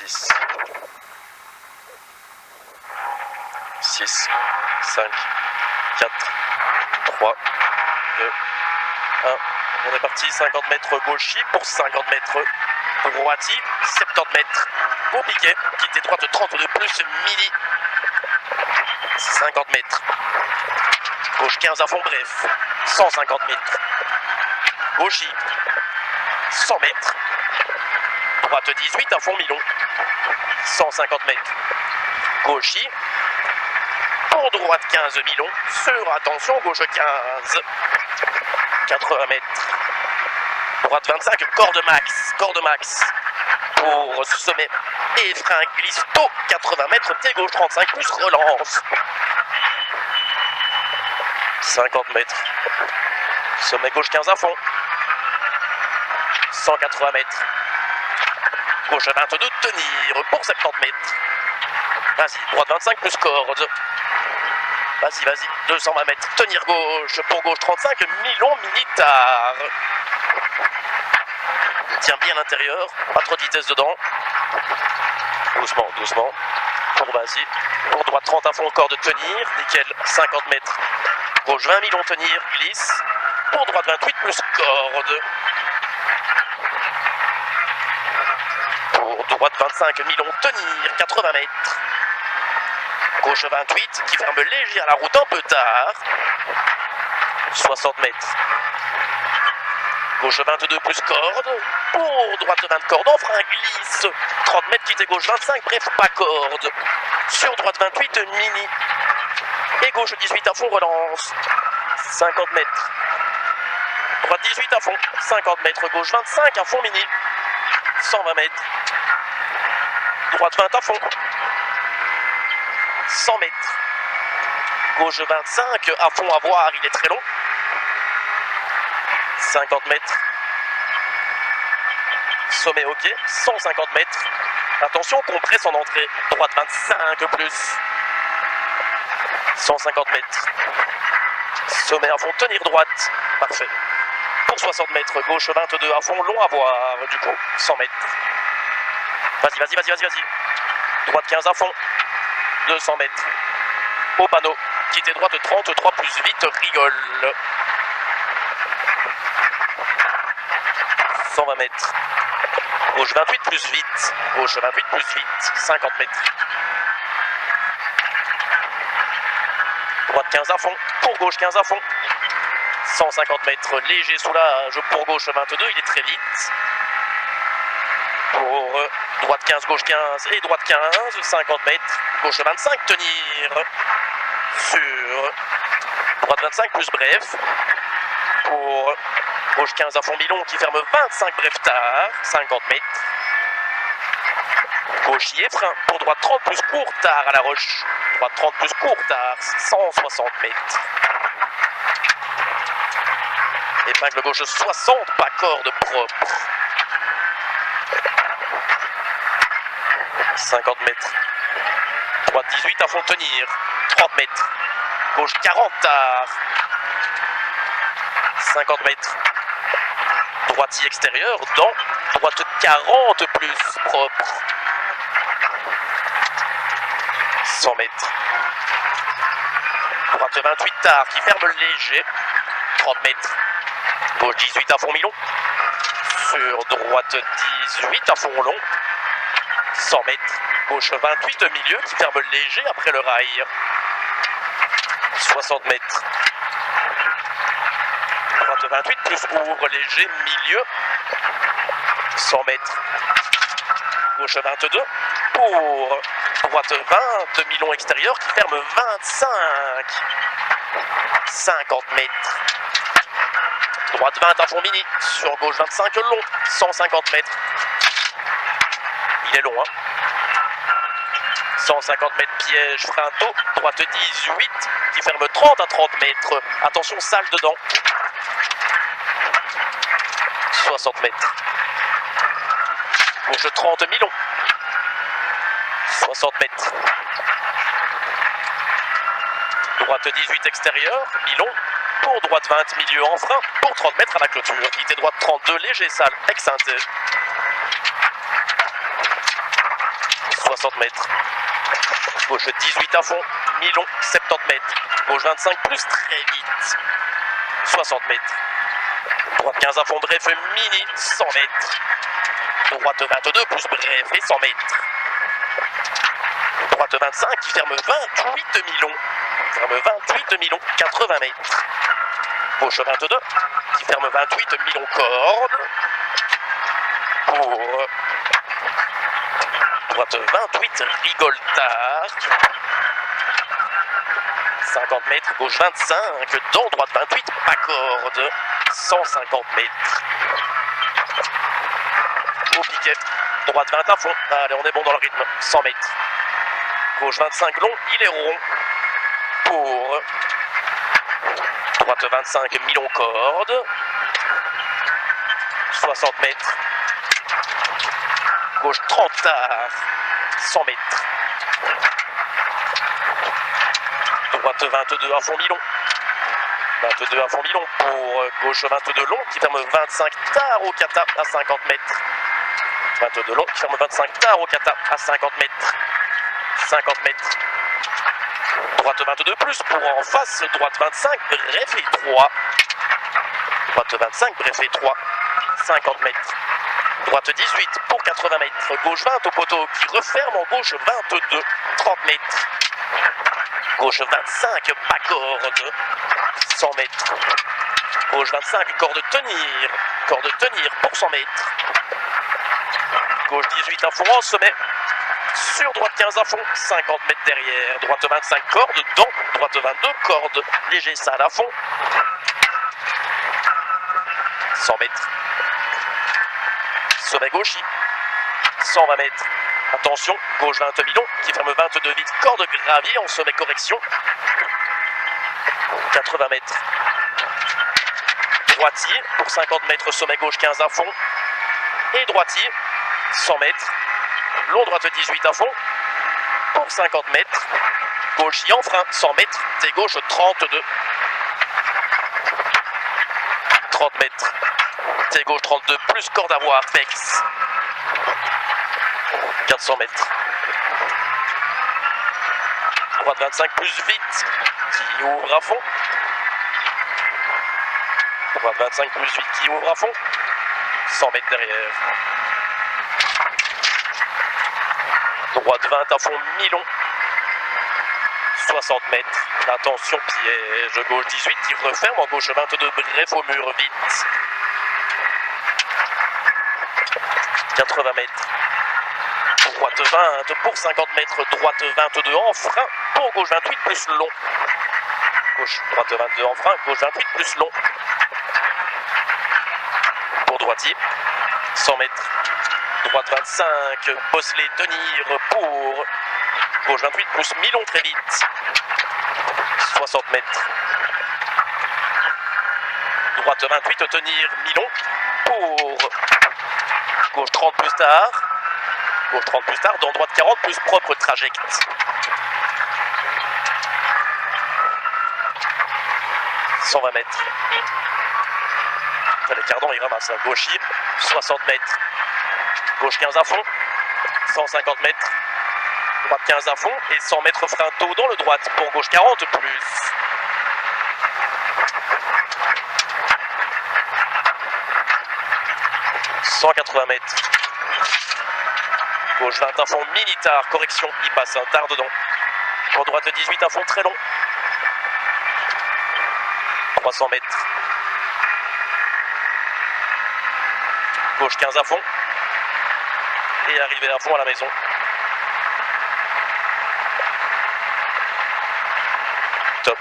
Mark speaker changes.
Speaker 1: 10, 6, 5, 4, 3, 2, 1. On est parti, 50 mètres gauchis pour 50 mètres droiti, 70 mètres compliqué, quitter droite 32 plus midi, 50 mètres, gauche 15 à fond bref, 150 mètres, gauchis, 100 mètres, droite 18 à fond mi-long, 150 mètres, gauchis, pour droite 15 mi-long, sur attention, gauche 15, 80 mètres, droite 25, corde max, pour sommet et frein glisse tôt, 80 mètres, pied gauche 35 plus relance, 50 mètres, sommet gauche 15 à fond, 180 mètres, gauche 22, tenir pour 70 mètres, vas-y, droite 25 plus corde, vas-y, 220 mètres, tenir gauche pour gauche 35, mi-long, mini-tard. Tiens bien l'intérieur, pas trop de vitesse dedans. Doucement. Vas-y. Pour droite 30 à fond, corde tenir, nickel, 50 mètres. Gauche 20 mi-long, tenir, glisse. Pour droite 28 plus corde. Pour droite 25 mi-long, tenir, 80 mètres. Gauche 28 qui ferme léger à la route un peu tard. 60 mètres. Gauche 22 plus corde. Pour droite 20 corde en frein glisse. 30 mètres quitter gauche 25, bref pas corde. Sur droite 28 mini. Et gauche 18 à fond relance. 50 mètres. Droite 18 à fond. 50 mètres. Gauche 25 à fond mini. 120 mètres. Droite 20 à fond. 100 mètres. Gauche 25 à fond à voir, il est très long. 50 mètres. Sommet ok, 150 mètres. Attention, compresse en entrée. Droite 25 plus. 150 mètres. Sommet à fond, tenir droite. Parfait. Pour 60 mètres, gauche 22 à fond, long à voir. Du coup, 100 mètres. Vas-y. Droite 15 à fond. 200 mètres. Au panneau. Quitter droite 33 plus vite, rigole. 120 mètres. Gauche 28 plus vite. Gauche 28 plus vite. 50 mètres. Droite 15 à fond. Pour gauche 15 à fond. 150 mètres. Léger soulage pour gauche 22. Il est très vite. Pour droite 15, gauche 15 et droite 15. 50 mètres. Gauche 25. Tenir. Sur droite 25 plus bref. Pour gauche 15 à fond mi-long qui ferme 25 bref tard, 50 mètres. Gauchier frein pour droite 30 plus court tard à la roche. Droite 30 plus court tard, 160 mètres. Épingle gauche 60, pas corde propre. 50 mètres. Droite 18 à fond tenir, 30 mètres. Gauche 40 tard. 50 mètres. Droitier extérieur dans droite 40 plus propre. 100 mètres. Droite 28 tard qui ferme léger. 30 mètres. Gauche 18 à fond mi-long. Sur droite 18 à fond long. 100 mètres. Gauche 28 milieu qui ferme léger après le rail. 60 mètres. Droite 28 plus ouvre léger milieu. 100 mètres. Gauche 22 pour droite 20 mi-long extérieur qui ferme 25. 50 mètres. Droite 20 à fond mini. Sur gauche 25 long. 150 mètres. Il est long, hein. 150 mètres piège, frein tôt, droite 18, qui ferme 30 à 30 mètres. Attention, salle dedans. 60 mètres. Gauche 30, mi-long. 60 mètres. Droite 18 extérieur, mi-long. Pour droite 20, milieu en frein. Pour 30 mètres à la clôture. Quitté droite 32, léger salle, ex-synthé. 60 mètres. Gauche 18 à fond, mi-long, 70 mètres. Gauche 25 plus très vite, 60 mètres. Droite 15 à fond, bref, mini, 100 mètres. Droite 22 plus bref et 100 mètres. Droite 25 qui ferme 28 demi-long. Ferme 28 demi-long, 80 mètres. Gauche 22 qui ferme 28 demi-long corde. Pour droite 28, rigoltard. 50 mètres, gauche 25, dans droite 28, pas corde. 150 mètres. Au piquet, droite 20 à fond. Allez, on est bon dans le rythme. 100 mètres. Gauche 25 long, il est rond. Pour droite 25, mi-long corde. 60 mètres. Gauche 30 tard. 100 mètres. Droite 22 à fond mi-long. 22 à fond mi-long pour gauche 22 long qui ferme 25 tard au kata à 50 mètres. 22 long qui ferme 25 tard au kata à 50 mètres. 50 mètres. Droite 22 plus pour en face. Droite 25, bref et 3. Droite 25, bref et 3. 50 mètres. Droite 18 pour 80 mètres. Gauche 20 au poteau qui referme en gauche 22. 30 mètres. Gauche 25, pas corde. 100 mètres. Gauche 25, corde tenir. Corde tenir pour 100 mètres. Gauche 18 à fond en sommet. Sur droite 15 à fond, 50 mètres derrière. Droite 25, corde dans. Droite 22, corde. Léger salle à fond. 100 mètres. Sommet gauchis. 120 mètres. Attention, gauche 20 demi-long qui ferme 22 vite. Corde gravier en sommet correction. 80 mètres. Droitier pour 50 mètres, sommet gauche 15 à fond. Et droitier, 100 mètres. Long droite 18 à fond. Pour 50 mètres. Gauchis en frein, 100 mètres. T gauche 32. 30 mètres. T gauche 32 plus corde à voir, pex. 400 mètres. Droite 25 plus vite qui ouvre à fond. Droite 25 plus vite qui ouvre à fond. 100 mètres derrière. Droite 20 à fond mi-long. 60 mètres. Attention piège. Gauche 18 qui referme en gauche 22. Bref au mur vite. 80 mètres. Droite 20 pour 50 mètres. Droite 22 en frein. Pour gauche 28 plus long. Droite 22 en frein. Gauche 28 plus long. Pour droitier. 100 mètres. Droite 25. Bosselet tenir pour gauche 28 plus mi-long très vite. 60 mètres. Droite 28 tenir mi-long pour gauche 30 plus tard. Gauche 30 plus tard, dans droite 40 plus propre trajecte. 120 mètres. Les cardans, il ramasse un gauchis. 60 mètres. Gauche 15 à fond. 150 mètres. Droite 15 à fond. Et 100 mètres frein tôt dans le droite pour gauche 40 plus. 180 mètres. Gauche 20 à fond, mini tard, correction, il passe un tard dedans. En droite 18 à fond, très long. 300 mètres. Gauche 15 à fond. Et arrivé à fond à la maison. Top.